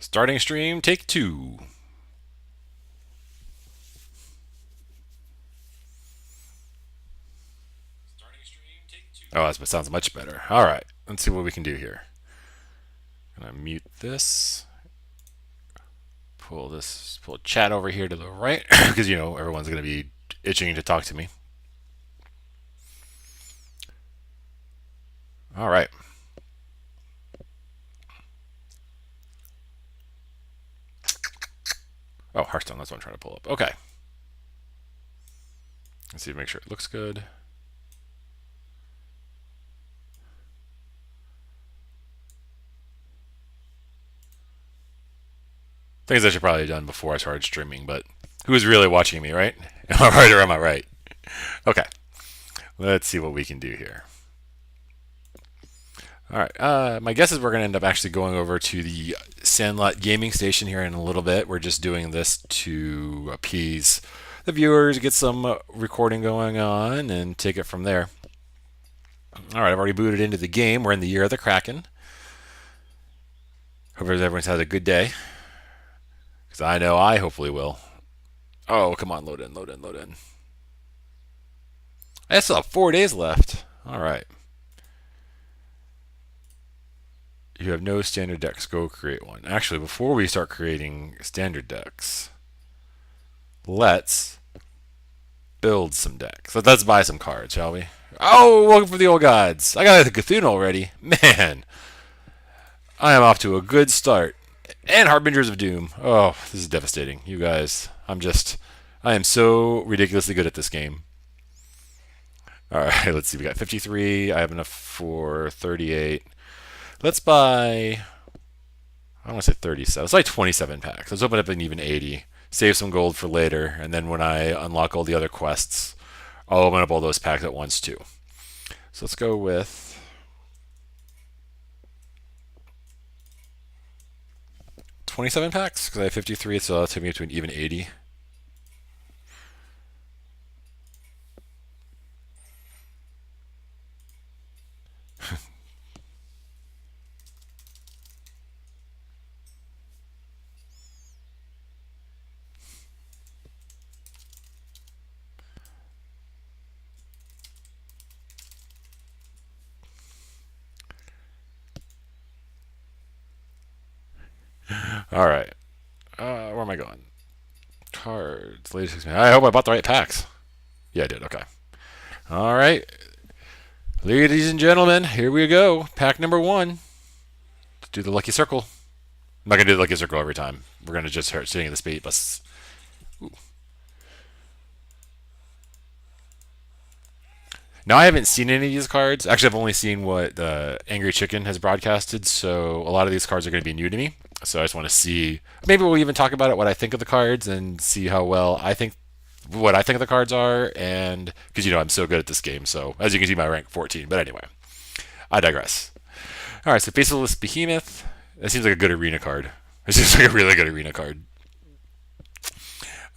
Starting stream, take two. Oh, that sounds much better. All right, let's see what we can do here. I'm gonna mute this. Pull chat over here to the right because everyone's gonna be itching to talk to me. All right. Oh, Hearthstone. That's what I'm trying to pull up. Okay. Let's see. Make sure it looks good. Things I should probably have done before I started streaming, but who's really watching me, right? Am I right or am I right? Okay. Let's see what we can do here. All right. My guess is we're going to end up actually going over to the Sandlot Gaming Station here in a little bit. We're just doing this to appease the viewers, get some recording going on, and take it from there. All right. I've already booted into the game. We're in the Year of the Kraken. Hope everyone's had a good day. Because I know I hopefully will. Oh, come on. Load in, load in, load in. I still have 4 days left. All right. You have no standard decks. Go create one. Actually, before we start creating standard decks, let's build some decks. Let's buy some cards, shall we? Oh, welcome for the old gods. I got the Cthulhu already. Man, I am off to a good start. And Harbingers of Doom. Oh, this is devastating. You guys, I am so ridiculously good at this game. All right, let's see. We got 53. I have enough for 38. Let's buy, I don't want to say 37. Let's buy 27 packs. Let's open up an even 80. Save some gold for later. And then when I unlock all the other quests, I'll open up all those packs at once too. So let's go with 27 packs because I have 53, so that'll take me to an even 80. All right. Where am I going? Cards. Latest. I hope I bought the right packs. Yeah, I did. Okay. All right. Ladies and gentlemen, here we go. Pack number 1. Let's do the lucky circle. I'm not going to do the lucky circle every time. We're going to just start sitting in the speed bus. Ooh. Now, I haven't seen any of these cards. Actually, I've only seen what the Angry Chicken has broadcasted, so a lot of these cards are going to be new to me. So I just want to see. Maybe we'll even talk about it, what I think of the cards, and see how well I think what I think of the cards are. And because I'm so good at this game, so as you can see, my rank 14. But anyway, I digress. All right, so Faceless Behemoth. That seems like a good arena card. It seems like a really good arena card.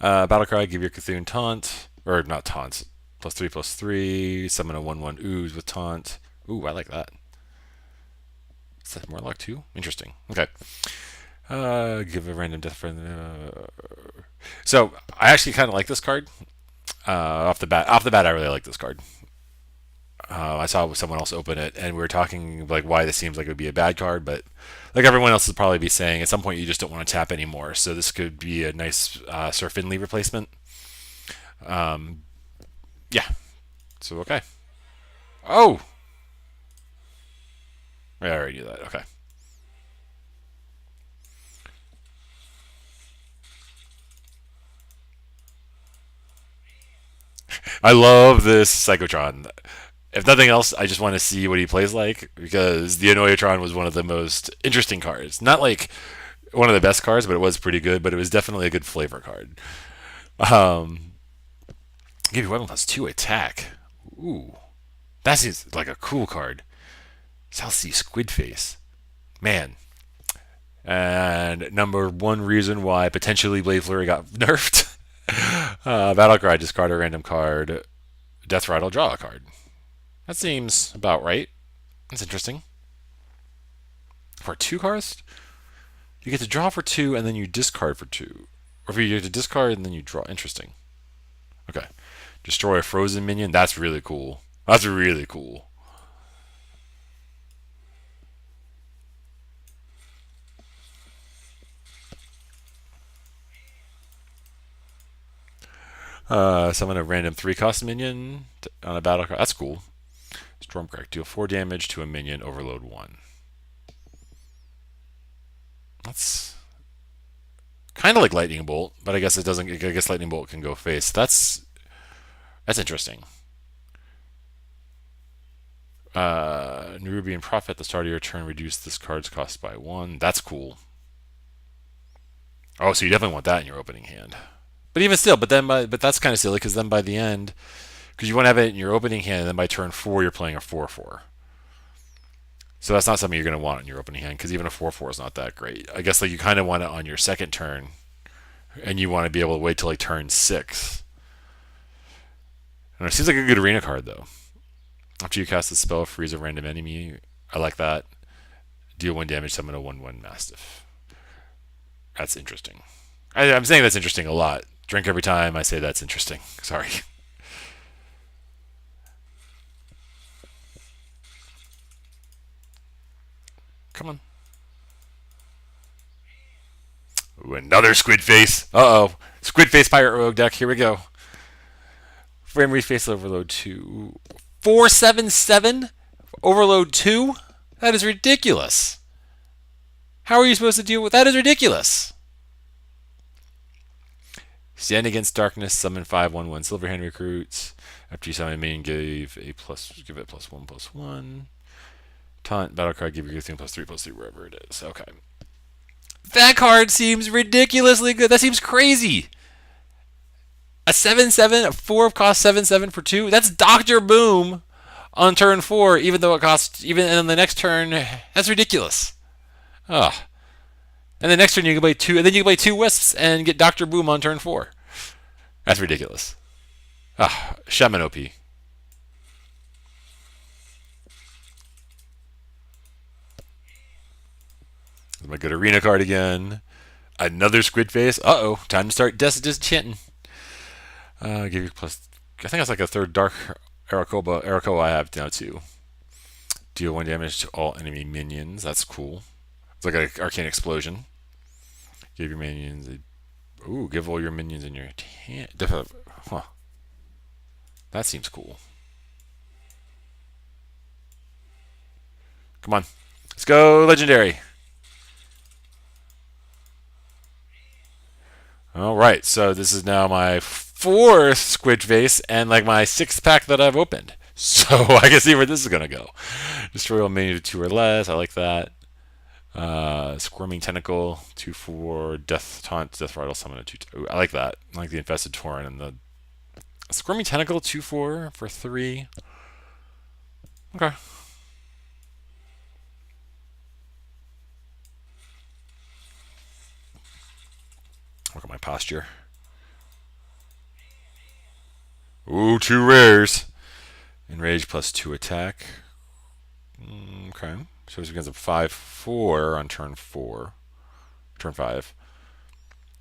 Battlecry, give your Cthulhu taunt, or not taunt. +3/+3. Summon a 1/1 ooze with taunt. Ooh, I like that. Is that Morlock too? Interesting. Okay. Give a random death friend. So I actually kind of like this card. Off the bat, I really like this card. I saw someone else open it, and we were talking like why this seems like it would be a bad card, but like everyone else would probably be saying, at some point you just don't want to tap anymore. So this could be a nice Sir Finley replacement. Yeah. So okay. Oh. Yeah, I already knew that. Okay. I love this Psychotron. If nothing else, I just want to see what he plays like because the Annoyatron was one of the most interesting cards. Not like one of the best cards, but it was pretty good. But it was definitely a good flavor card. Um, Give you weapon +2 attack. Ooh, that seems like a cool card. South Sea Squid Face, man. And number one reason why potentially Blade Flurry got nerfed. Battlecry, discard a random card. Death Rattle, draw a card. That seems about right. That's interesting. For 2 cards? You get to draw for 2 and then you discard for 2. Or if you get to discard and then you draw. Interesting. Okay. Destroy a frozen minion. That's really cool. That's really cool. Summon a random 3-cost minion on a battle card. That's cool. Stormcrack. Deal 4 damage to a minion. Overload 1. That's kind of like Lightning Bolt, but I guess it doesn't. I guess Lightning Bolt can go face. That's interesting. Nerubian Prophet at the start of your turn, reduce this card's cost by 1. That's cool. Oh, so you definitely want that in your opening hand. But even still, but that's kind of silly because then by the end, because you want to have it in your opening hand, and then by turn 4 you're playing a 4/4. So that's not something you're going to want in your opening hand because even a 4/4 is not that great. I guess like you kind of want it on your second turn, and you want to be able to wait till like turn 6. And it seems like a good arena card though. After you cast the spell, freeze a random enemy. I like that. Deal 1 damage, summon a 1/1 Mastiff. That's interesting. I'm saying that's interesting a lot. Drink every time I say that's interesting. Sorry. Come on. Ooh, another Squid Face. Uh-oh. Squid Face Pirate Rogue deck. Here we go. Frame Reface Overload 2. 4/7/7? Overload 2? That is ridiculous. How are you supposed to deal with that? Is ridiculous. Stand Against Darkness, summon 5/1/1 Silverhand Recruits. After you summon a minion, give it +1/+1. Taunt, battle card, give your thing +3/+3 wherever it is. Okay. That card seems ridiculously good. That seems crazy. A 7/7, a 4 of cost 7/7 for 2. That's Dr. Boom on turn 4, even though it costs, even on the next turn. That's ridiculous. Ugh. And the next turn you can play 2, and then you can play 2 Wisps and get Dr. Boom on turn 4. That's ridiculous. Ah, Shaman OP. My good arena card again. Another Squid Face. Uh-oh. Time to start disenchanting. Give you plus... I think that's like a third Dark Arakoa I have now too. Deal 1 damage to all enemy minions. That's cool. It's like an Arcane Explosion. Give your minions a... Ooh, give all your minions in your hand. Huh. That seems cool. Come on. Let's go, Legendary. Alright, so this is now my 4th Squid Face and like my 6th pack that I've opened. So I can see where this is going to go. Destroy all minions with 2 or less. I like that. Squirming Tentacle, 2/4, Death Taunt, Death Rattle, Summon a 2. I like that. I like the Infested Tauren and the Squirming Tentacle, 2/4 for 3. Okay. Look at my posture. Ooh, 2 rares. Enrage plus 2 attack. Okay. So it begins at 5/4 on turn 4. Turn 5.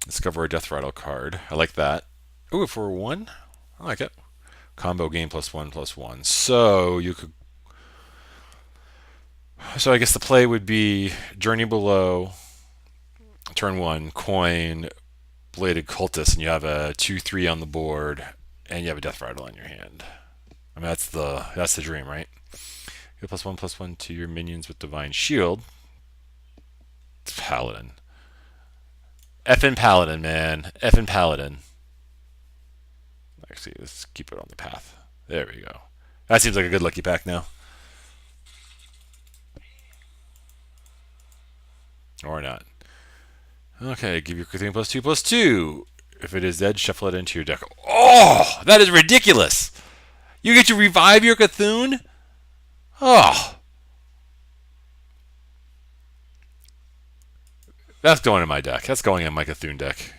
Discover a Death Rattle card. I like that. Ooh, for 1? I like it. Combo game +1/+1. So you could. So I guess the play would be Journey Below, turn 1, coin, Bladed Cultist, and you have a 2/3 on the board, and you have a Death Rattle in your hand. I mean, that's the dream, right? Give +1/+1 to your minions with Divine Shield. It's Paladin. Effing Paladin, man. Effing Paladin. Actually, let's keep it on the path. There we go. That seems like a good lucky pack now. Or not. Okay, give your Cthulhu +2/+2. If it is dead, shuffle it into your deck. Oh, that is ridiculous. You get to revive your Cthulhu? Oh. That's going in my deck. That's going in my Cthulhu deck.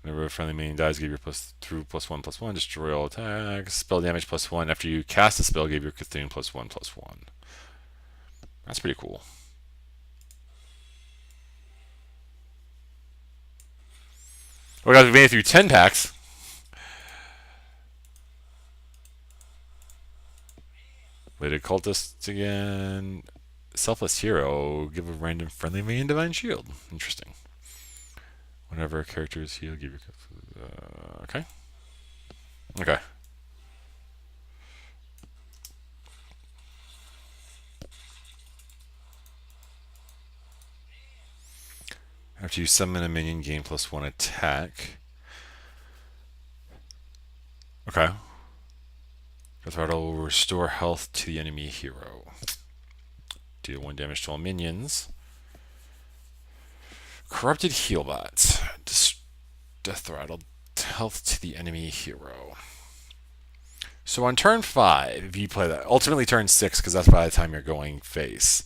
Remember, friendly minion dies, give your +1/+1, destroy all attacks. Spell damage +1. After you cast a spell, give your Cthulhu +1/+1. That's pretty cool. We got to made it through 10 packs. Bladed Cultists again. Selfless Hero. Give a random friendly minion Divine Shield. Interesting. Whenever a character is healed, give your... okay. Okay. After you summon a minion, gain +1 attack. Okay. Throttle will restore health to the enemy hero. Deal 1 damage to all minions. Corrupted Healbot. Death Throttle health to the enemy hero. So on turn 5, if you play that, ultimately turn 6, because that's by the time you're going face.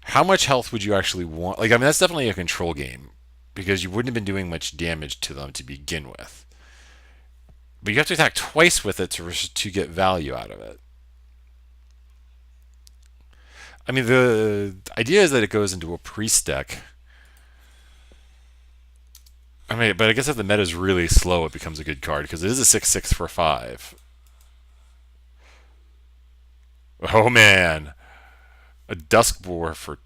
How much health would you actually want? Like, I mean, that's definitely a control game, because you wouldn't have been doing much damage to them to begin with. But you have to attack twice with it to get value out of it. I mean, the idea is that it goes into a priest deck. I mean, but I guess if the meta is really slow, it becomes a good card, because it is a 6/6 for 5. Oh man, a Duskboar for...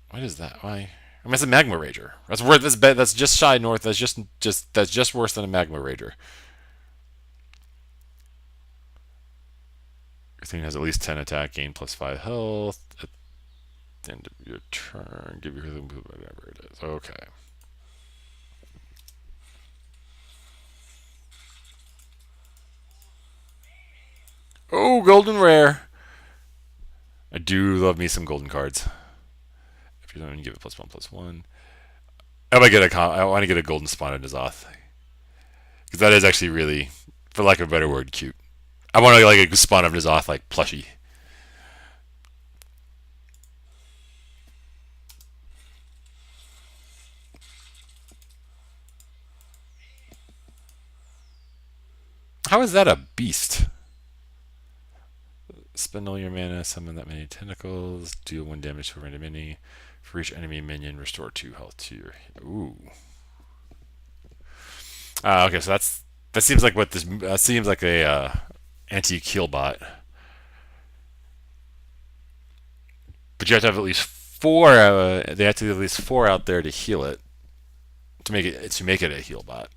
what is that? Why? I mean, it's a Magma Rager. That's worth this bet. That's just shy north. That's just worse than a Magma Rager. Your thing has at least 10 attack, gain +5 health. At the end of your turn, give your whatever it is. Okay. Oh, golden rare. I do love me some golden cards. If you're going to give it +1/+1. I want to get a golden spawn in N'Zoth. Because that is actually really, for lack of a better word, cute. I want to like a spawn of N'Zoth, like plushie. How is that a beast? Spend all your mana, summon that many tentacles, deal 1 damage to a random enemy. For each enemy minion, restore 2 health to your... ooh. Okay, so that seems like what this seems like a anti-kill bot. But you have to have at least 4. They have to have at least 4 out there to heal it, to make it a heal bot.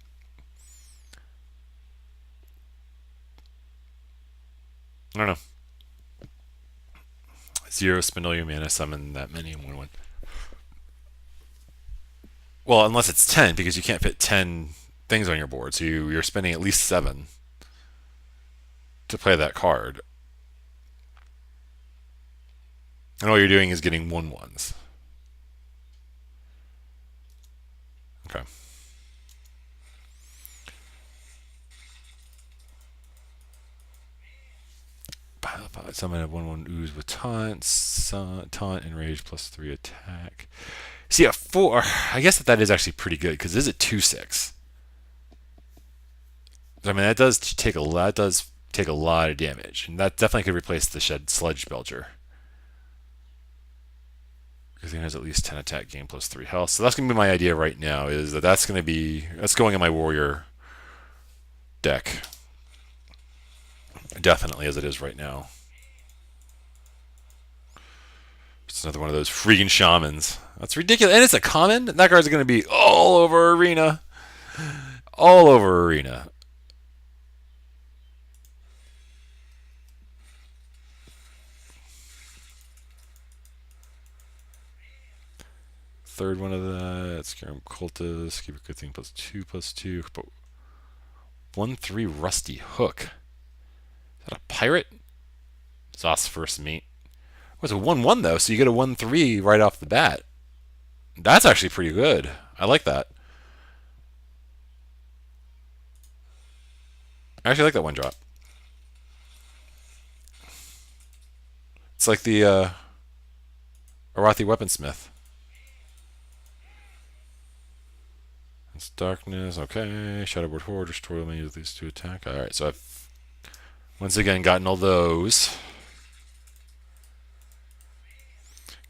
I don't know. 0, spend all your mana, summon that many, and 1/1. Well, unless it's 10, because you can't fit 10 things on your board, so you're spending at least 7 to play that card. And all you're doing is getting 1/1s. Okay. Summon a 1/1 ooze with taunt, enrage +3 attack. See, a 4. I guess that is actually pretty good, because this is a 2/6. I mean, that does take a lot. Does take a lot of damage, and that definitely could replace the Sludge Belcher. Because it has at least 10 attack, gain +3 health. So that's gonna be my idea right now. Is that's going in my warrior deck. Definitely, as it is right now. It's another one of those freaking shamans. That's ridiculous. And it's a common? That card's going to be all over Arena. All over Arena. Third one of that. Scarum Cultist. Keep a good thing +2/+2. But 1/3 Rusty Hook. Is that a pirate? Zoth's first meat. It's a 1/1 though, so you get a 1/3 right off the bat. That's actually pretty good. I like that. I actually like that 1-drop. It's like the Arathi Weaponsmith. It's darkness. Okay. Shadowboard Horde. Destroy many of these to attack. Alright, so I've once again gotten all those.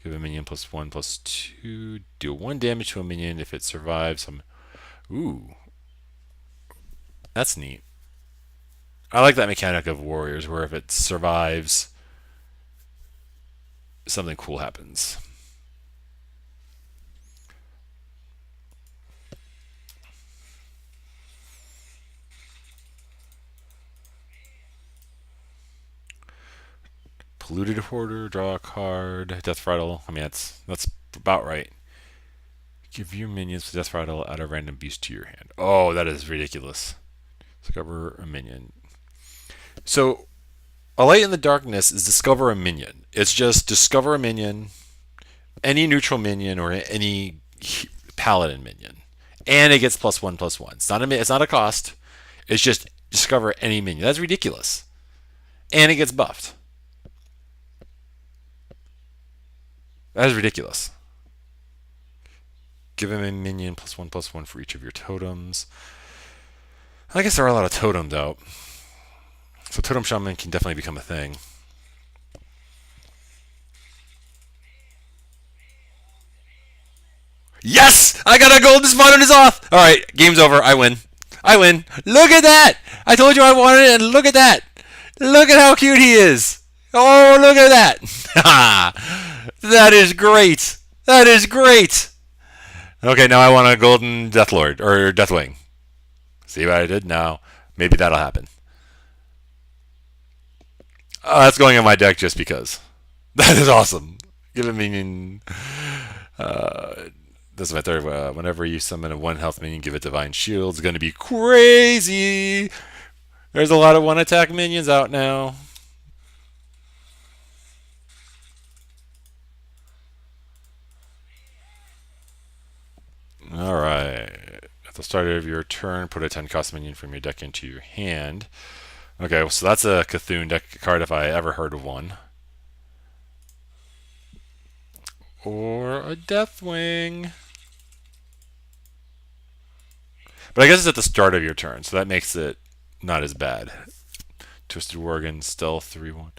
Give a minion +1/+2. Deal 1 damage to a minion if it survives some. Ooh. That's neat. I like that mechanic of warriors where if it survives, something cool happens. Polluted Hoarder, draw a card, Death Rattle. I mean, that's about right. Give your minions Death Rattle, add a random beast to your hand. Oh, that is ridiculous. Discover a minion. So, a Light in the Darkness is discover a minion. It's just discover a minion, any neutral minion, or any paladin minion. And it gets +1/+1. It's not a cost. It's just discover any minion. That's ridiculous. And it gets buffed. That is ridiculous. Give him a minion +1/+1 for each of your totems. I guess there are a lot of totems out. So Totem Shaman can definitely become a thing. Yes! I got a golden spawn on his off! Alright, game's over. I win. I win. Look at that! I told you I wanted it, and look at that! Look at how cute he is! Oh, look at that! That is great! That is great! Okay, now I want a golden Deathlord, or Deathwing. See what I did? Now, maybe that'll happen. That's going in my deck just because. That is awesome. Give a minion. This is my third. Whenever you summon a 1 health minion, give it Divine Shield. It's going to be crazy. There's a lot of 1 attack minions out now. Alright. At the start of your turn, put a 10 cost minion from your deck into your hand. Okay, so that's a Cthulhu deck card if I ever heard of one. Or a Deathwing. But I guess it's at the start of your turn, so that makes it not as bad. Twisted Worgen, Stealth, 3/1.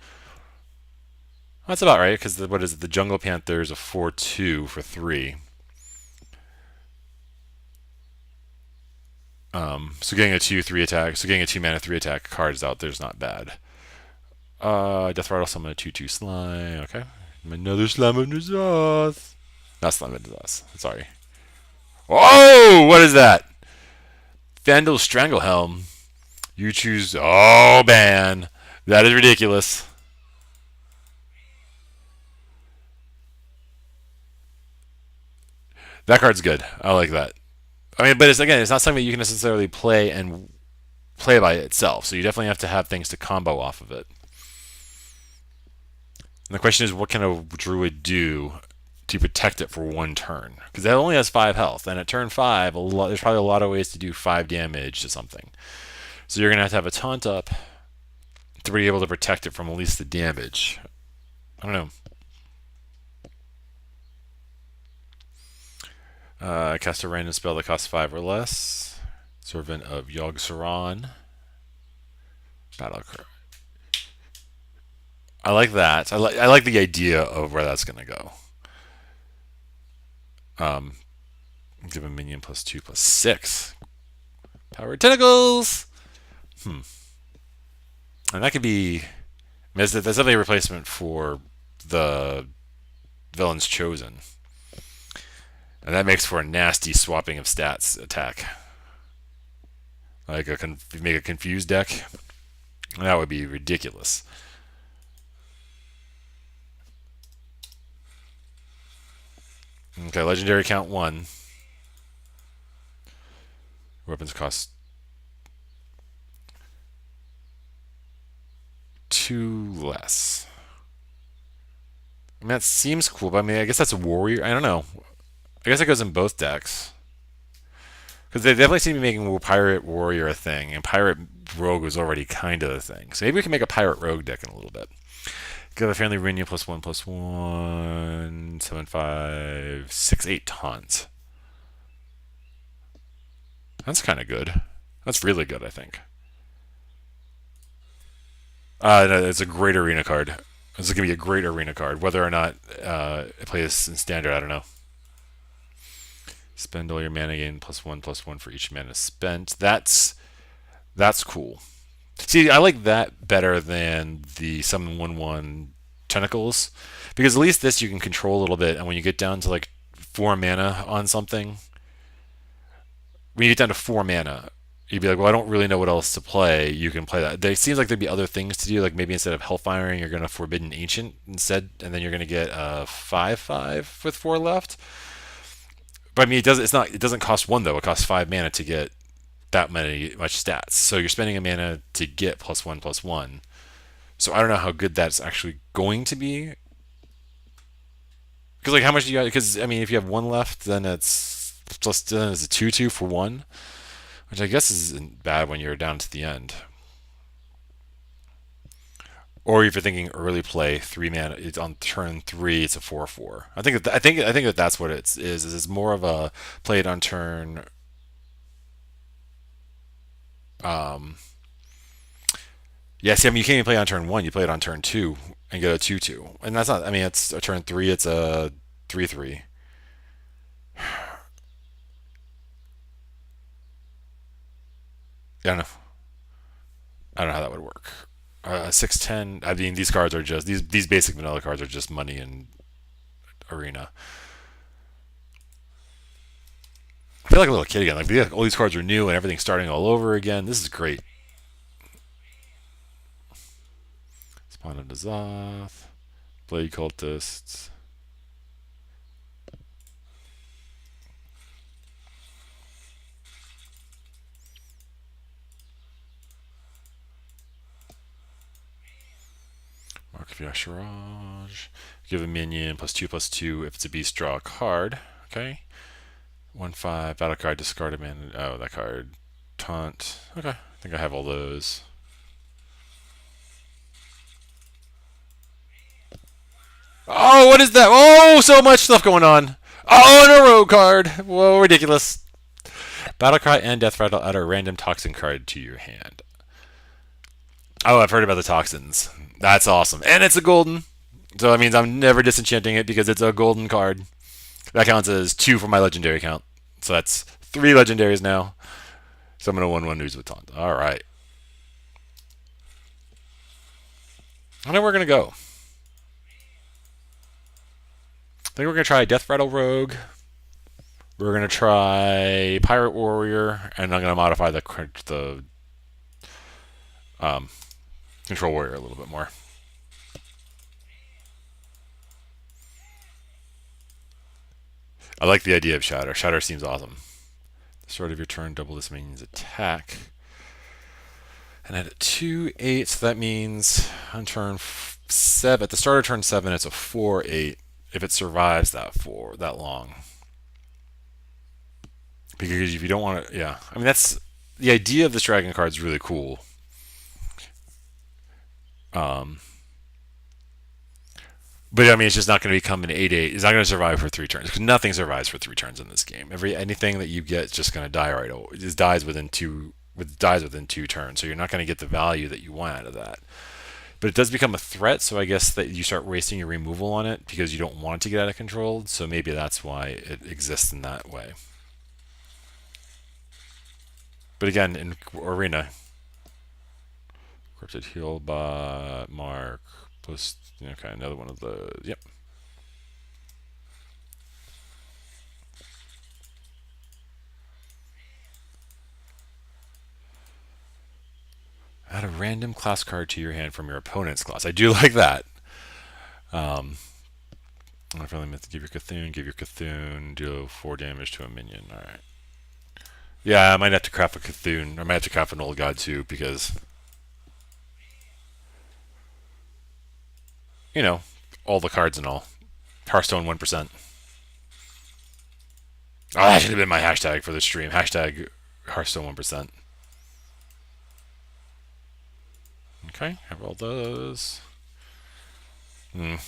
That's about right, because what is it? The Jungle Panther is a 4/2 for 3. So getting a 2/3 attack, so getting a 2 mana 3 attack card is out there's not bad. Death Rattle, summon a 2/2 slime. Okay. Another Slime of Nazoth. Not Slime of Nazoth. Sorry. Oh, what is that? Vandal Stranglehelm. You choose. Oh, man. That is ridiculous. That card's good. I like that. I mean, but it's not something that you can necessarily play and play by itself. So you definitely have to have things to combo off of it. And the question is, what can a druid do to protect it for 1 turn? Because it only has 5 health, and at turn 5, there's probably a lot of ways to do 5 damage to something. So you're gonna have to have a taunt up to be able to protect it from at least the damage. I don't know. Cast a random spell that costs 5 or less. Servant of Yogg-Saron. Battlecry. I like that. I like the idea of where that's gonna go. Give a minion +2/+6. Power Tentacles. And that could be. I mean, that's definitely a replacement for the Villain's Chosen. And that makes for a nasty swapping of stats attack. Like make a confused deck. That would be ridiculous. Okay, legendary count 1. Weapons cost 2 less. I mean, that seems cool, but I mean, I guess that's a warrior. I don't know. I guess it goes in both decks. Because they definitely seem to be making Pirate Warrior a thing, and Pirate Rogue was already kind of a thing. So maybe we can make a Pirate Rogue deck in a little bit. Give a friendly Renia +1/+1, 7/5, 6/8 taunt. That's kind of good. That's really good, I think. No, it's a great arena card. This is going to be a great arena card. Whether or not it plays in standard, I don't know. Spend all your mana, gain +1/+1 for each mana spent. That's cool. See, I like that better than the summon 1/1 tentacles, because at least this you can control a little bit. And when you get down to like 4 mana on something, when you get down to 4 mana, you'd be like, well, I don't really know what else to play. You can play that. There seems like there'd be other things to do, like maybe instead of Hellfiring, you're going to Forbidden Ancient instead, and then you're going to get a 5/5 with 4 left. But I mean, it does. It's not. It doesn't cost 1 though. It costs 5 mana to get that much stats. So you're spending a mana to get +1/+1. So I don't know how good that's actually going to be. Because like, how much do you? Because I mean, if you have 1 left, then it's a 2/2 for 1, which I guess isn't bad when you're down to the end. Or if you're thinking early play, 3 mana, it's on turn 3, it's a 4/4. I think that's what it is. Is it's more of a play it on turn. Um, yeah, see, I mean, you can't even play it on turn 1. You play it on turn 2 and get a 2/2, and that's not. I mean, it's a turn 3. It's a 3/3. I don't know. I don't know how that would work. 6/10. I mean, these cards are just these basic vanilla cards are just money in arena. I feel like a little kid again. Like all these cards are new and everything's starting all over again. This is great. Spawn of N'Zoth, Blade Cultists. Mark of Yasharaj. Give a minion +2/+2 if it's a beast, draw a card. Okay. 1/5 battle card, discard a man. Oh, that card. Taunt. Okay. I think I have all those. Oh, what is that? Oh, so much stuff going on. Oh, and a rogue card. Whoa, ridiculous. Battlecry and Death Rattle add a random toxin card to your hand. Oh, I've heard about the toxins. That's awesome. And it's a golden. So that means I'm never disenchanting it because it's a golden card. That counts as 2 for my legendary count. So that's 3 legendaries now. So I'm going to 1/1 news with Taunt. Alright. I know we're going to go. I think we're going to try Death Rattle Rogue. We're going to try Pirate Warrior. And I'm going to modify the Control Warrior a little bit more. I like the idea of Shatter. Shatter seems awesome. Start of your turn, double this minion's attack. And at 2/8, so that means on turn 7, at the start of turn 7, it's a 4/8 if it survives that long. Because if you don't want to, yeah. I mean, that's the idea of this dragon card is really cool. But I mean, it's just not going to become an 8/8. It's not going to survive for 3 turns because nothing survives for 3 turns in this game. Anything that you get is just going to die right. It just dies within 2 turns. So you're not going to get the value that you want out of that. But it does become a threat, so I guess that you start wasting your removal on it because you don't want it to get out of control. So maybe that's why it exists in that way. But again, in Arena, Corrupted Heal by Mark plus. Okay, another one of the. Yep. Add a random class card to your hand from your opponent's class. I do like that. I'm friendly myth. Give your Cthulhu, deal 4 damage to a minion. Alright. Yeah, I might have to craft a Cthulhu. I might have to craft an old god too, because all the cards and all. Hearthstone 1%. Oh, that should have been my hashtag for the stream. Hashtag Hearthstone 1%. Okay, have all those. These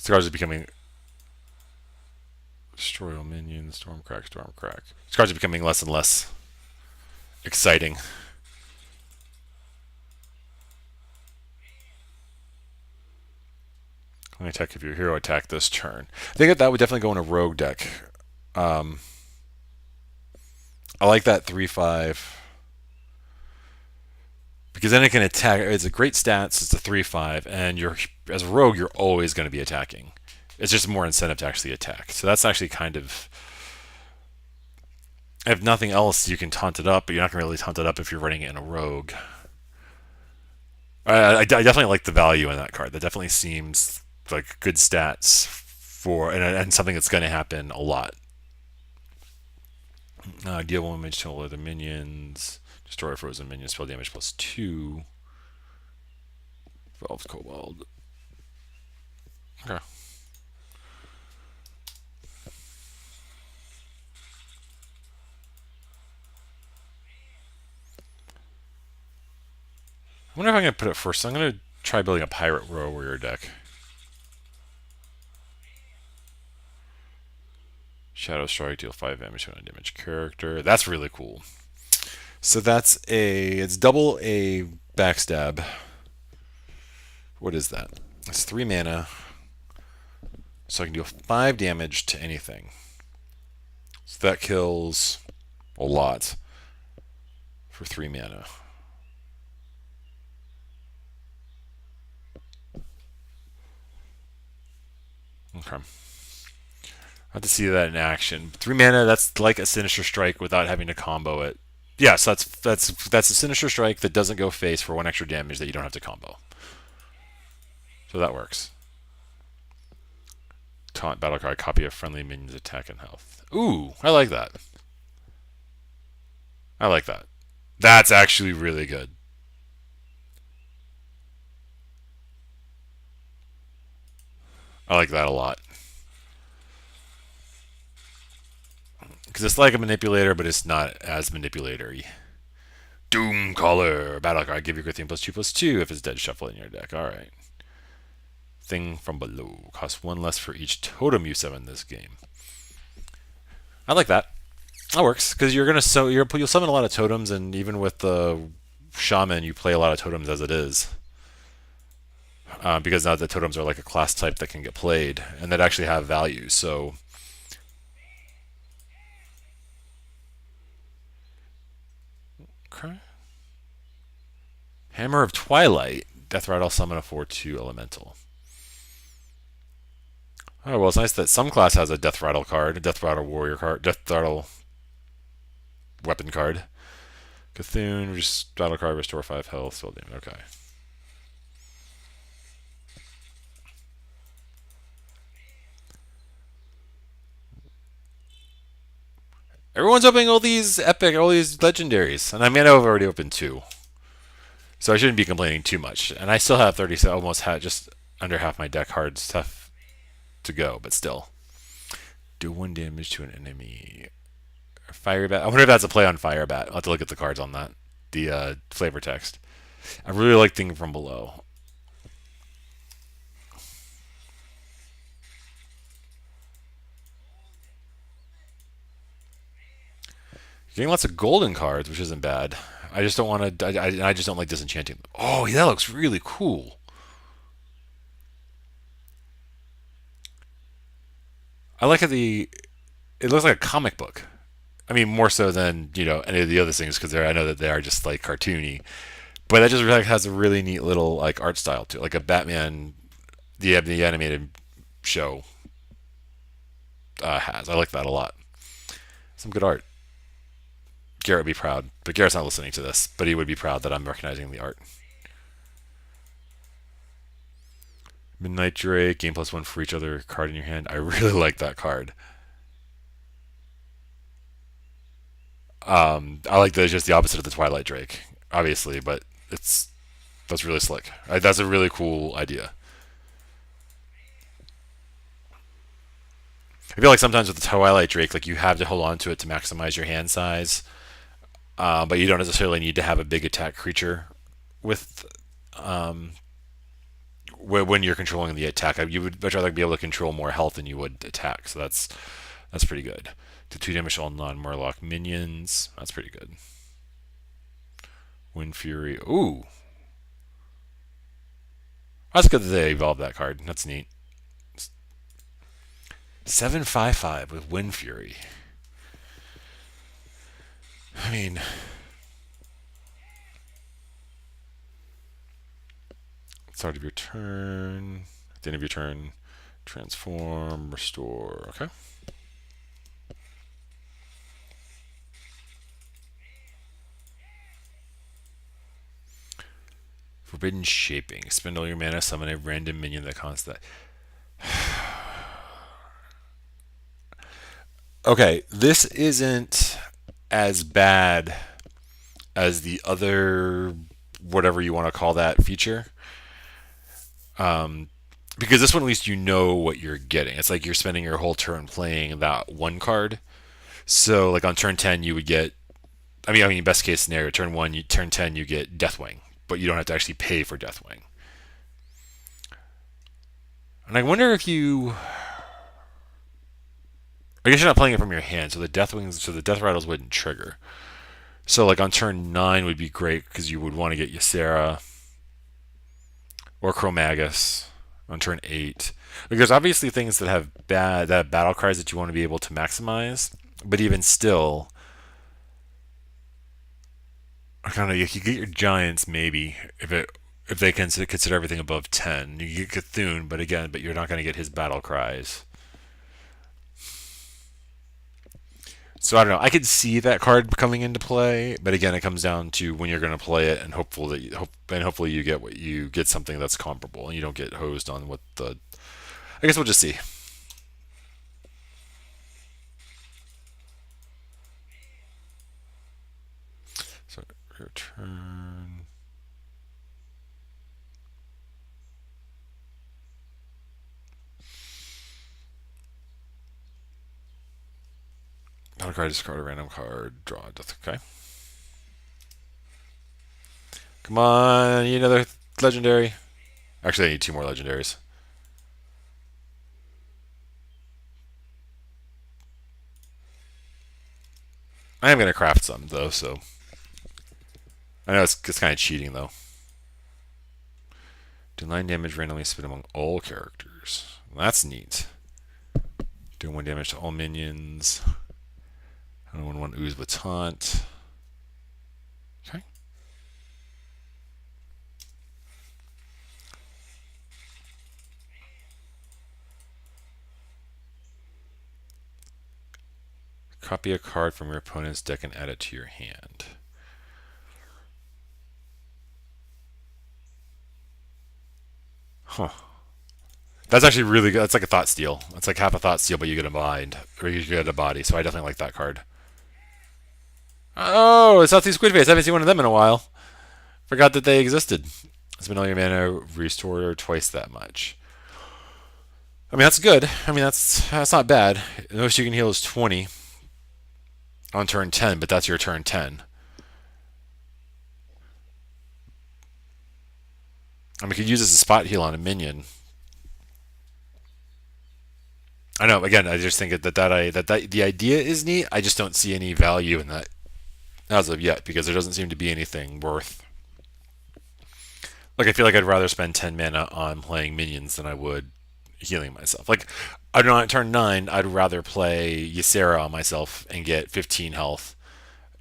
cards are becoming Destroy all minions. Stormcrack, Stormcrack. These cards are becoming less and less exciting. I'm going to attack if your hero attack this turn. I think that would definitely go in a rogue deck. Um, I like that 3/5 because then it can attack. It's a great stats. It's a 3/5, and you're as a rogue, you're always going to be attacking. It's just more incentive to actually attack. So that's actually kind of. If nothing else, you can taunt it up, but you're not going to really taunt it up if you're running it in a rogue. I definitely like the value in that card. That definitely seems like good stats for and something that's going to happen a lot. Deal 1 damage to all other minions. Destroy frozen minions. Spell damage +2. Valve Cobalt. Okay. I wonder if I'm going to put it first. I'm going to try building a Pirate Warrior deck. Shadow Strike, deal 5 damage to an undamaged character. That's really cool. So it's double a backstab. What is that? It's 3 mana. So I can deal 5 damage to anything. So that kills a lot for 3 mana. Okay. I have to see that in action. 3 mana, that's like a Sinister Strike without having to combo it. Yes, that's a Sinister Strike that doesn't go face for 1 extra damage that you don't have to combo. So that works. Taunt battle card, copy of friendly minions attack and health. Ooh, I like that. I like that. That's actually really good. I like that a lot. Because it's like a manipulator, but it's not as manipulatory. Doomcaller. Battle card. Give your good thing +2/+2 if it's dead. Shuffle in your deck. Alright. Thing from below. Costs 1 less for each totem you summon this game. I like that. That works. Because you'll summon a lot of totems, and even with the shaman, you play a lot of totems as it is. Because now the totems are like a class type that can get played, and that actually have value. So. Okay. Hammer of Twilight. Death Rattle, summon a 4/2 elemental. Oh, well, it's nice that some class has a Death Rattle card, a Death Rattle Warrior card, Death Rattle Weapon card. Cthulhu, just battle card, restore 5 health, spell damage. Okay. Everyone's opening all these epic, all these legendaries, and I mean I've already opened 2, so I shouldn't be complaining too much. And I still have 30, so almost had just under half my deck hard stuff to go, but still. Do 1 damage to an enemy. Firebat. I wonder if that's a play on Firebat. I'll have to look at the cards on that. The flavor text. I really like Thing from Below. Getting lots of golden cards, which isn't bad. I just don't want to. I just don't like disenchanting them. Oh, that looks really cool. I like how it looks like a comic book. I mean, more so than any of the other things because I know that they are just like cartoony. But that just really has a really neat little like art style to it, like a Batman, the animated show has. I like that a lot. Some good art. Garrett would be proud, but Garrett's not listening to this. But he would be proud that I'm recognizing the art. Midnight Drake, game +1 for each other card in your hand. I really like that card. I like that it's just the opposite of the Twilight Drake, obviously, but that's really slick. That's a really cool idea. I feel like sometimes with the Twilight Drake, like you have to hold on to it to maximize your hand size, but you don't necessarily need to have a big attack creature with when you're controlling the attack. You would much rather be able to control more health than you would attack. So That's pretty good. To 2 damage to all non-Murloc minions. That's pretty good. Wind Fury. Ooh. That's good that they evolved that card. That's neat. 7/5/5 with Wind Fury. I mean, start of your turn. At the end of your turn, transform, restore. Okay. Forbidden Shaping. Spend all your mana, summon a random minion that costs that. Okay, this isn't as bad as the other, whatever you want to call that feature. Because this one, at least you know what you're getting. It's like you're spending your whole turn playing that one card. So, like on turn 10, you would get. I mean, best case scenario, turn 1, turn 10, you get Deathwing, but you don't have to actually pay for Deathwing. And I wonder if you. I guess you're not playing it from your hand, so the Death Rattles wouldn't trigger. So, like on turn 9 would be great because you would want to get Ysera or Chromagus on turn 8. Because obviously things that have battle cries that you want to be able to maximize, but even still, I don't know. You could get your Giants maybe if they can consider everything above 10. You get Cthulhu, but you're not going to get his battle cries. So I don't know. I could see that card coming into play, but again, it comes down to when you're going to play it, and hopefully you get something that's comparable, and you don't get hosed on what the. I guess we'll just see. So return. Battle card, discard a random card, draw a death. Okay. Come on, you need another legendary. Actually, I need 2 more legendaries. I am going to craft some, though, so. I know it's kind of cheating, though. Do 9 damage randomly split among all characters. That's neat. Do 1 damage to all minions. I don't want to ooze with taunt. Okay. Copy a card from your opponent's deck and add it to your hand. Huh. That's actually really good. That's like a thought steal. That's like half a thought steal, but you get a mind. Or you get a body. So I definitely like that card. Oh, it's Southeast Squid Face. I haven't seen one of them in a while. Forgot that they existed. Spend all your mana, restore twice that much. I mean, that's good. I mean, that's not bad. The most you can heal is 20 on turn 10, but that's your turn 10. I mean, you could use this as a spot heal on a minion. I know. Again, I just think that the idea is neat. I just don't see any value in that as of yet because there doesn't seem to be anything worth. Like I feel like I'd rather spend 10 mana on playing minions than I would healing myself. Like I don't know, at turn 9, I'd rather play Ysera on myself and get 15 health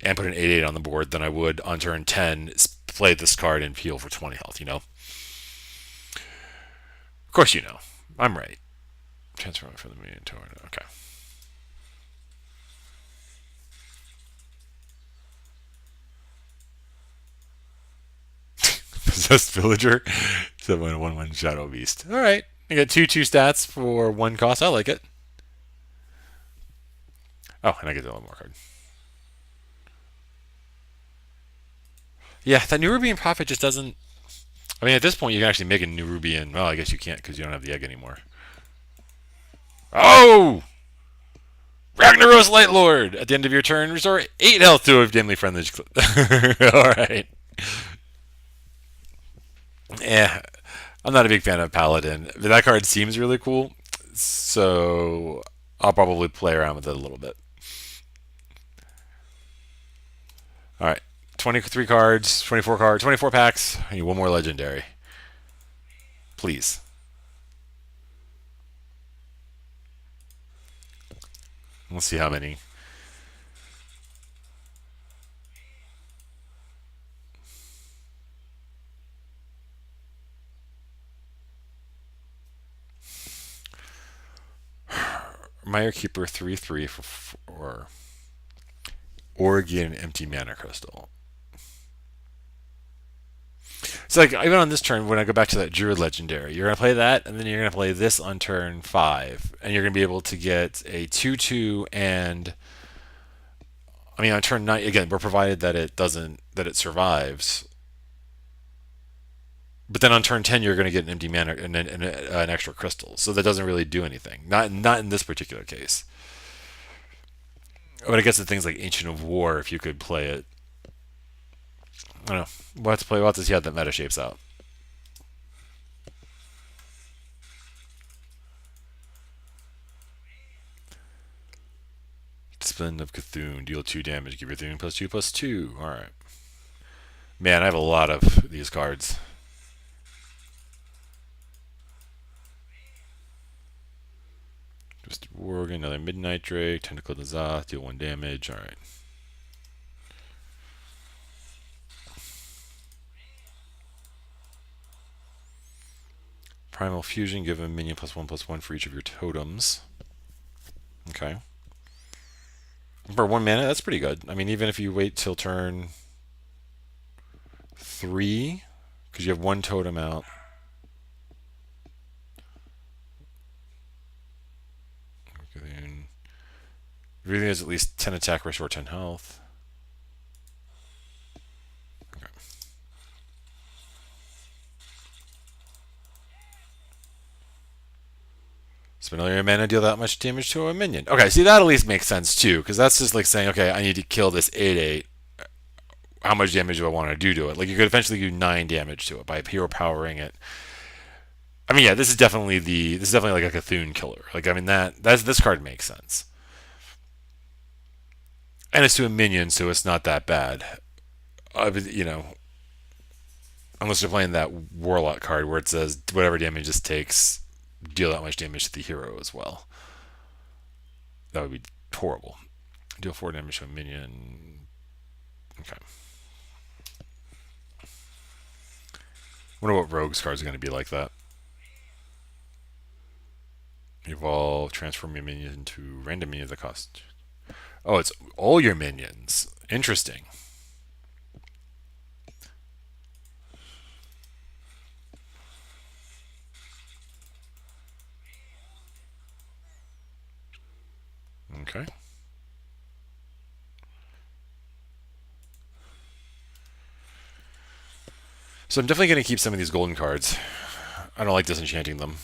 and put an 8/8 on the board than I would on turn 10 play this card and heal for 20 health. You know. Of course, you know. I'm right. Transfer from the minion to okay. Possessed Villager. 7/1/1 Shadow Beast. Alright. I got 2/2 stats for 1 cost. I like it. Oh, and I get a little more card. Yeah, that Nerubian Prophet just doesn't. I mean, at this point, you can actually make a Nerubian. Well, I guess you can't because you don't have the egg anymore. Oh! Ragnaros Light Lord! At the end of your turn, restore 8 health to a dimly friendly. Alright. Yeah, I'm not a big fan of Paladin. That card seems really cool. So I'll probably play around with it a little bit. All right, 23 cards, 24 cards, 24 packs. I need one more legendary, please. Let's see how many. Mire Keeper 3/3 for Oregon Empty Mana Crystal. So like even on this turn, when I go back to that Druid Legendary, you're gonna play that, and then you're gonna play this on turn 5, and you're gonna be able to get a 2/2, and I mean on turn 9 again. We're provided that it survives. But then on turn 10, you're going to get an empty mana and an extra crystal. So that doesn't really do anything. Not in this particular case. But I guess the things like Ancient of War, if you could play it. I don't know. We'll have to play. We'll have to see how that meta shapes out. Discipline of Cthulhu. Deal 2 damage. Give your Cthulhu +2/+2. Alright. Man, I have a lot of these cards. Just Worgen, another Midnight Drake, Tentacle of Zath, deal 1 damage. Alright. Primal Fusion, give a minion +1/+1 for each of your totems. Okay. For 1 mana, that's pretty good. I mean, even if you wait till turn 3, because you have 1 totem out. Everything has at least 10 attack, restore 10 health. Okay. Spend all your mana, deal that much damage to a minion. Okay, see, that at least makes sense too, because that's just like saying, okay, I need to kill this 8/8. How much damage do I want to do to it? Like, you could eventually do 9 damage to it by hero powering it. I mean, yeah, this is definitely like a Cthulhu killer. Like, I mean, this card makes sense. And it's to a minion, so it's not that bad. You know, unless you're playing that Warlock card where it says whatever damage this takes, deal that much damage to the hero as well. That would be horrible. Deal 4 damage to a minion. Okay. Wonder what Rogue's cards are going to be like that. Evolve, transform your minions into random minions that cost. Oh, it's all your minions. Interesting. Okay. So I'm definitely going to keep some of these golden cards. I don't like disenchanting them.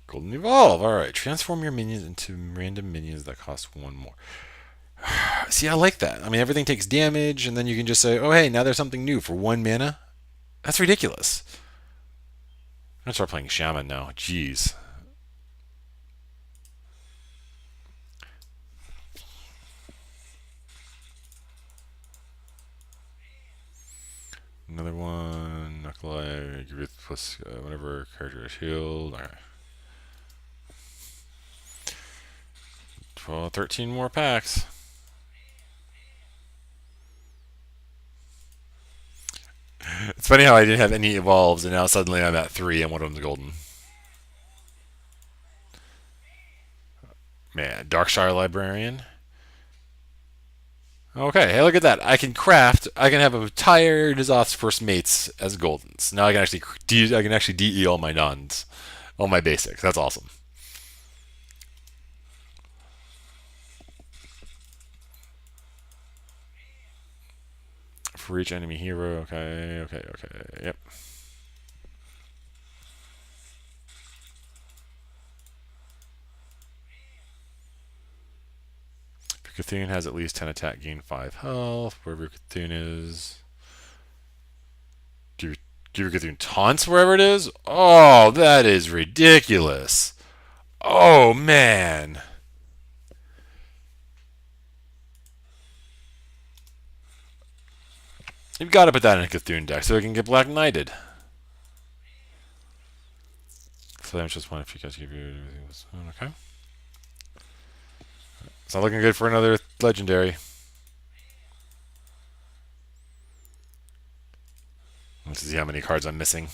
Golden Evolve. Alright. Transform your minions into random minions that cost 1 more. See, I like that. I mean, everything takes damage, and then you can just say, oh, hey, now there's something new for 1 mana. That's ridiculous. I'm going to start playing Shaman now. Jeez. Another one. Knuckle Eye. Give it plus whatever character is healed. Alright. 12, 13 more packs. It's funny how I didn't have any evolves, and now suddenly I'm at 3, and one of them's golden. Man, Darkshire Librarian. Okay, hey, look at that. I can craft. I can have a entire N'Zoth's First Mates as goldens. Now I can actually DE all my nuns, all my basics. That's awesome. For each enemy hero. Okay. Yep. Cthulhu has at least 10 attack, gain 5 health. Wherever Cthulhu is. Give your Cthulhu taunts wherever it is? Oh, that is ridiculous. Oh, man. You've got to put that in a Cthulhu deck so it can get Black Knighted. So damage just one if you guys give you. Okay. It's not looking good for another legendary. Let's see how many cards I'm missing.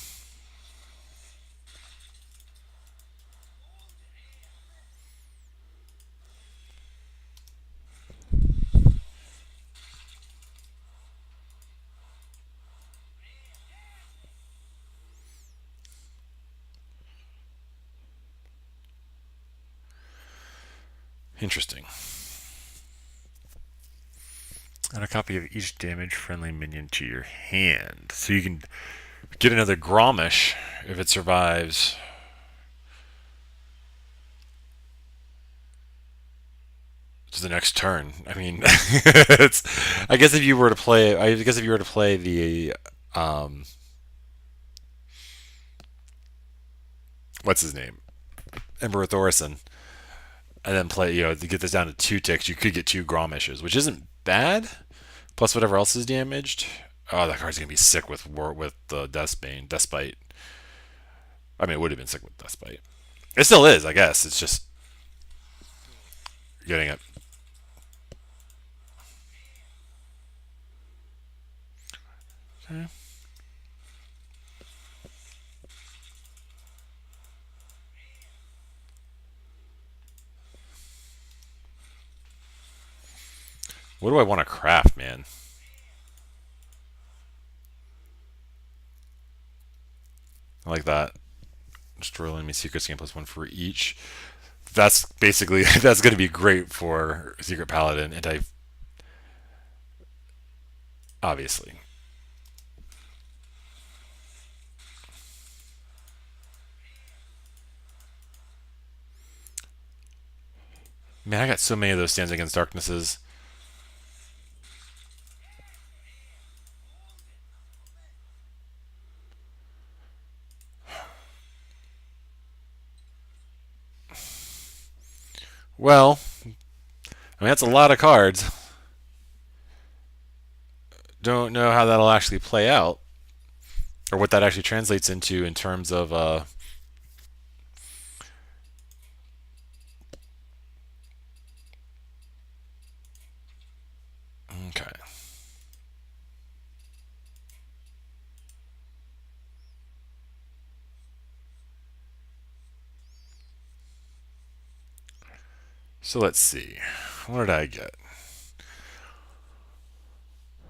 Interesting. Add a copy of each damage friendly minion to your hand. So you can get another Gromish if it survives. To the next turn. I mean, it's. I guess if you were to play, the, what's his name, Emperor Thorson, and then play, to get this down to 2 ticks, you could get 2 Gromishes, which isn't bad. Plus whatever else is damaged. Oh, that card's gonna be sick with the Despite. I mean, it would have been sick with Despite. It still is, I guess. It's just getting it. Okay. What do I want to craft, man? I like that. Destroy enemy secrets, gain +1 for each. That's basically that's going to be great for Secret Paladin, and I obviously. Man, I got so many of those Stands Against Darknesses. Well, I mean, that's a lot of cards. Don't know how that'll actually play out, or what that actually translates into in terms of. Okay. So let's see. What did I get?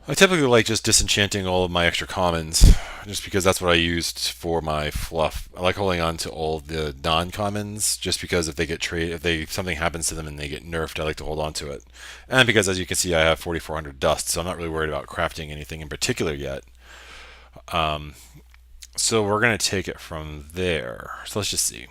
I typically like just disenchanting all of my extra commons, just because that's what I used for my fluff. I like holding on to all the non-commons, just because if they get if something happens to them and they get nerfed, I like to hold on to it. And because, as you can see, I have 4,400 dust, so I'm not really worried about crafting anything in particular yet. So we're gonna take it from there. So let's just see.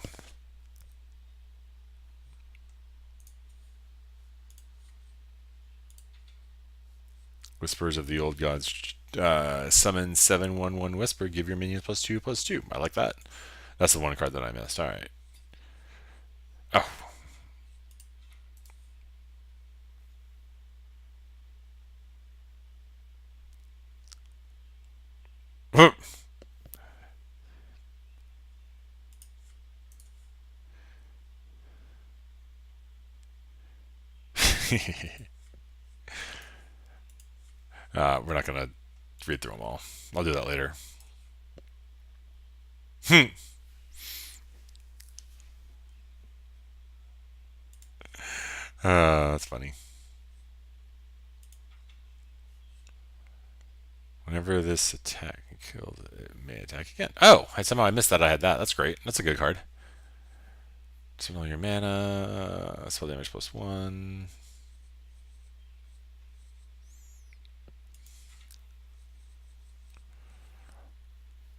Whispers of the Old Gods. Summon 7/1/1 Whisper. Give your minions +2/+2. I like that. That's the one card that I missed. All right. Oh. We're not gonna read through them all. I'll do that later. That's funny. Whenever this attack kills, it may attack again. Oh, I missed that. I had that. That's great. That's a good card. Spend all your mana. Spell damage +1.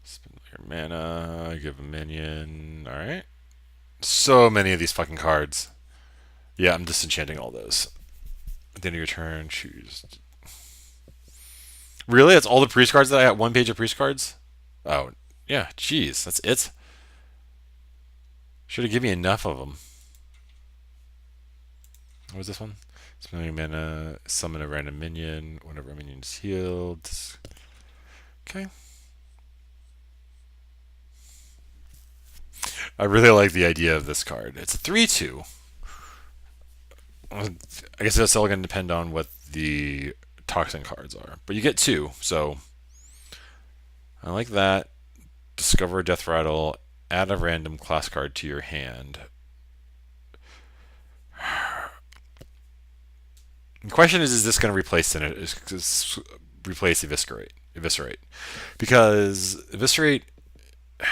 Spend all your mana. Give a minion. All right. So many of these fucking cards. Yeah, I'm disenchanting all those. At the end of your turn, choose. Really? That's all the priest cards that I got? One page of priest cards? Oh, yeah. Jeez, that's it. Should have given me enough of them. What was this one? Spending mana, summon a random minion. Whenever a minion is healed. Okay. I really like the idea of this card. It's a 3/2. I guess that's all going to depend on what the toxin cards are. But you get two, so I like that. Discover a death rattle. Add a random class card to your hand. The question is this going to replace replace eviscerate? Eviscerate, because eviscerate. I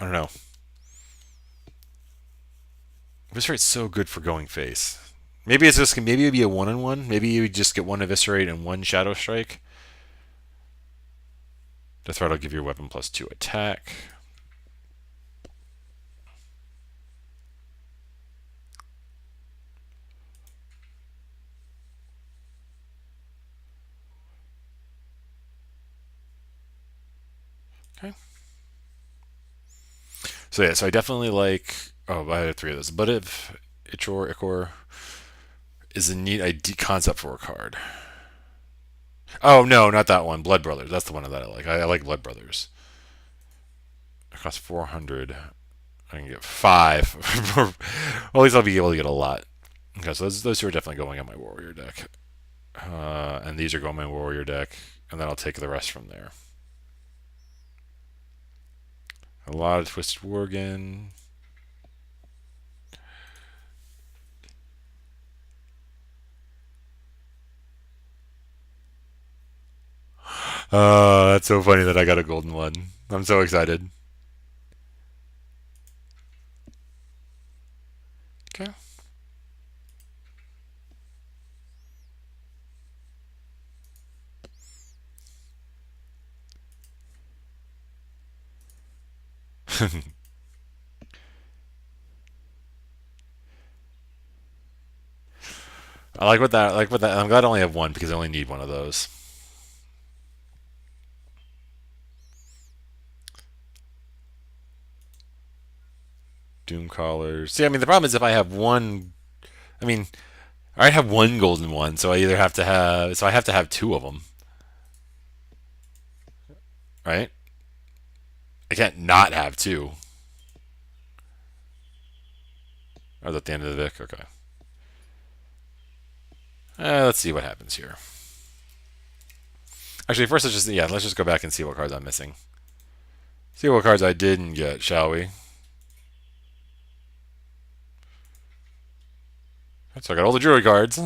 don't know. Eviscerate's so good for going face. Maybe it's just maybe it'd be a 1-on-1. Maybe you just get one eviscerate and one shadow strike. Death rattle give your weapon +2 attack. Okay. So yeah, so I definitely like. Oh, I had 3 of those. But if Ichor is a neat concept for a card. Oh no, not that one. Blood Brothers. That's the one that I like. I like Blood Brothers. It costs 400. I can get 5. Well, at least I'll be able to get a lot. Okay, so those two are definitely going on my warrior deck. And these are going on my warrior deck, and then I'll take the rest from there. A lot of Twisted Worgen. That's so funny that I got a golden one. I'm so excited. Okay. I like what that. I like what that. I'm glad I only have one because I only need one of those. Doom Callers. See, I mean, the problem is if I have one. I mean, I have one golden one, so I either have to have. So I have to have 2 of them, right? I can't not have 2. Or is that the end of the Vic? Okay. Let's see what happens here. Actually, first let's just go back and see what cards I'm missing. See what cards I didn't get, shall we? So I got all the Druid cards.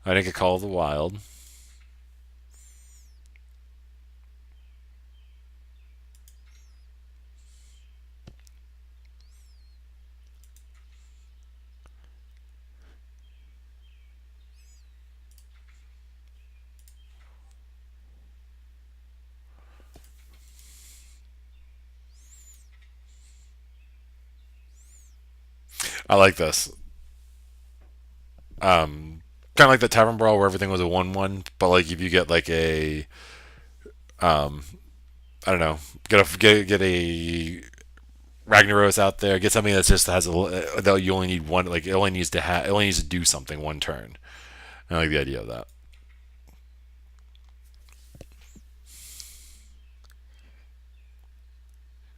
I didn't get Call of the Wild. I like this. Kind of like the Tavern Brawl where everything was a 1/1, but like if you get like a, I don't know, get a Ragnaros out there, get something that just has that you only need one, like it only needs to do something one turn. I like the idea of that.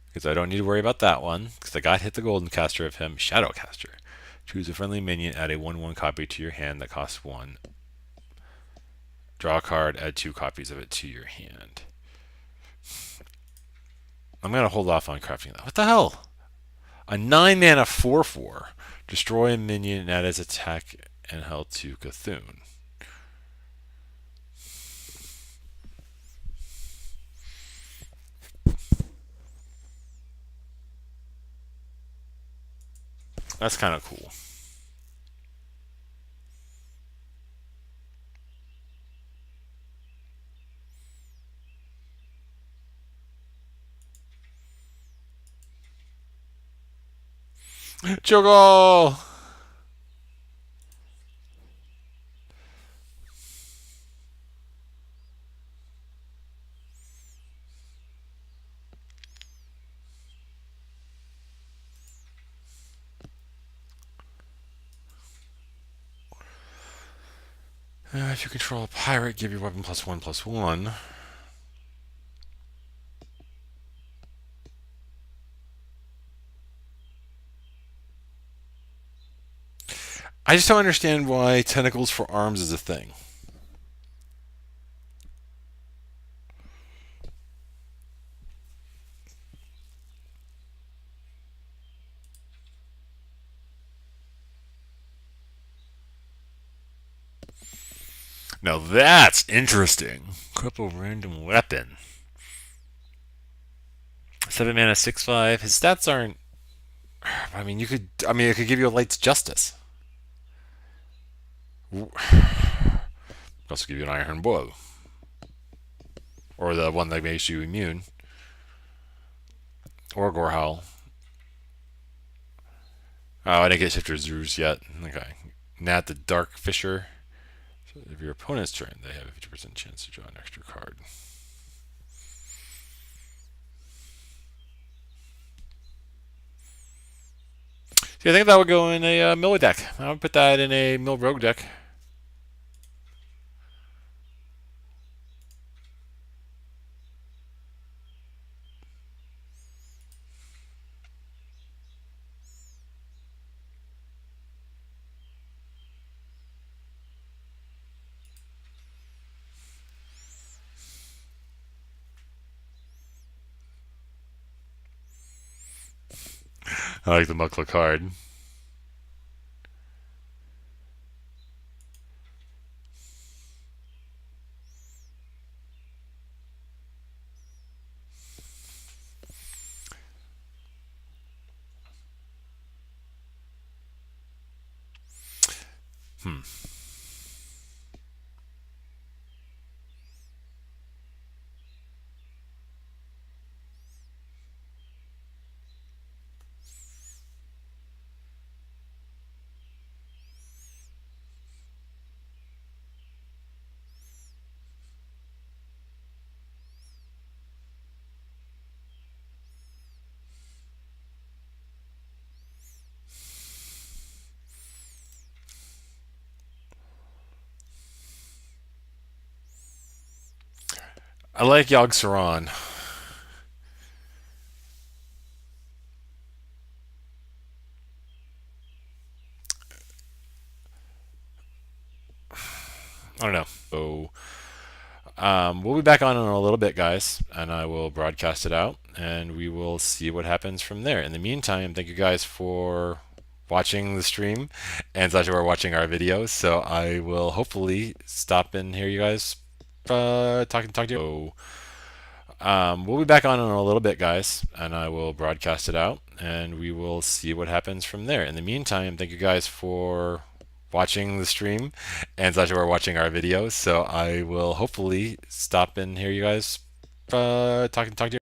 Because I don't need to worry about that one, because I got hit the golden caster of him, Shadowcaster. Choose a friendly minion, add a 1/1 copy to your hand that costs 1. Draw a card, add 2 copies of it to your hand. I'm going to hold off on crafting that. What the hell? A 9 mana 4/4. Destroy a minion and add its attack and health to Cthulhu. That's kind of cool. Choco! If you control a pirate, give your weapon +1/+1. I just don't understand why tentacles for arms is a thing. Now that's interesting. Cripple random weapon. 7 mana, 6/5. His stats aren't. I mean, you could. I mean, it could give you a Light's Justice. Also give you an Iron Blow. Or the one that makes you immune. Or Gorehowl. Oh, I didn't get Shifter's Ruse yet. Okay. Nat the Dark Fisher. So if your opponent's turn, they have a 50% chance to draw an extra card. So I think that would go in a Mill deck. I would put that in a Mill Rogue deck. I like the Muckler card. Hmm. I like Yogg Saron. I don't know. So we'll be back on in a little bit, guys, and I will broadcast it out, and we will see what happens from there. In the meantime, thank you guys for watching the stream and such for watching our videos. So I will hopefully stop and hear you guys talk to you. So, we'll be back on in a little bit, guys, and I will broadcast it out, and we will see what happens from there. In the meantime, thank you guys for watching the stream and such for watching our videos. So I will hopefully stop and hear you guys talk to you.